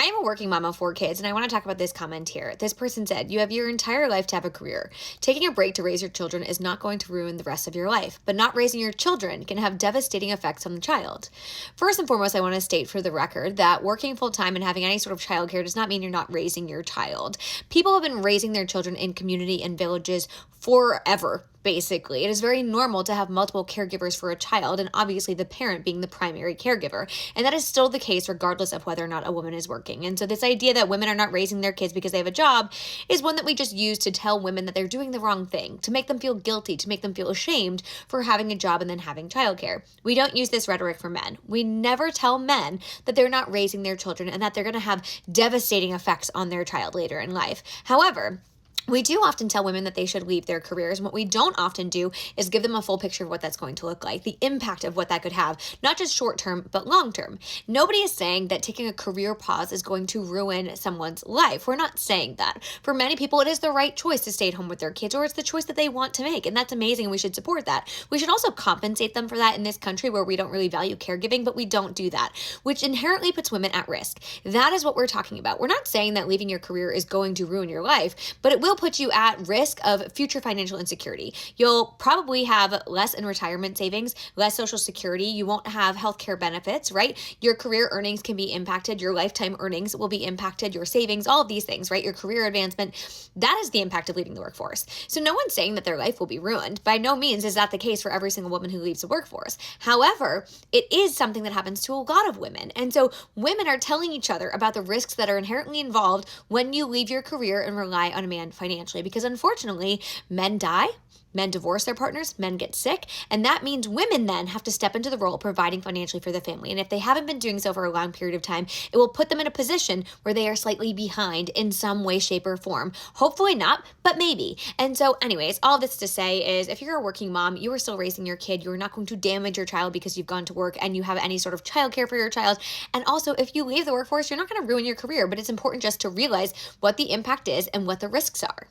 I am a working mom of 4 kids, and I want to talk about this comment here. This person said, "You have your entire life to have a career. Taking a break to raise your children is not going to ruin the rest of your life, but not raising your children can have devastating effects on the child." First and foremost, I want to state for the record that working full time and having any sort of childcare does not mean you're not raising your child. People have been raising their children in community and villages forever. Basically, it is very normal to have multiple caregivers for a child, and obviously the parent being the primary caregiver. And that is still the case regardless of whether or not a woman is working. And so this idea that women are not raising their kids because they have a job is one that we just use to tell women that they're doing the wrong thing, to make them feel guilty, to make them feel ashamed for having a job and then having childcare. We don't use this rhetoric for men. We never tell men that they're not raising their children and that they're going to have devastating effects on their child later in life. However, we do often tell women that they should leave their careers, and what we don't often do is give them a full picture of what that's going to look like, the impact of what that could have, not just short term, but long term. Nobody is saying that taking a career pause is going to ruin someone's life. We're not saying that. For many people, it is the right choice to stay at home with their kids, or it's the choice that they want to make, and that's amazing, and we should support that. We should also compensate them for that in this country where we don't really value caregiving, but we don't do that, which inherently puts women at risk. That is what we're talking about. We're not saying that leaving your career is going to ruin your life, but it will put you at risk of future financial insecurity. You'll probably have less in retirement savings, less social security. You won't have healthcare benefits, right? Your career earnings can be impacted. Your lifetime earnings will be impacted. Your savings, all of these things, right? Your career advancement. That is the impact of leaving the workforce. So no one's saying that their life will be ruined. By no means is that the case for every single woman who leaves the workforce. However, it is something that happens to a lot of women. And so women are telling each other about the risks that are inherently involved when you leave your career and rely on a man financially. Because unfortunately, men die, men divorce their partners, men get sick, and that means women then have to step into the role of providing financially for the family. And if they haven't been doing so for a long period of time, it will put them in a position where they are slightly behind in some way, shape, or form. Hopefully not, but maybe. And so anyways, all this to say is if you're a working mom, you are still raising your kid. You're not going to damage your child because you've gone to work and you have any sort of childcare for your child. And also, if you leave the workforce, you're not going to ruin your career, but it's important just to realize what the impact is and what the risks are.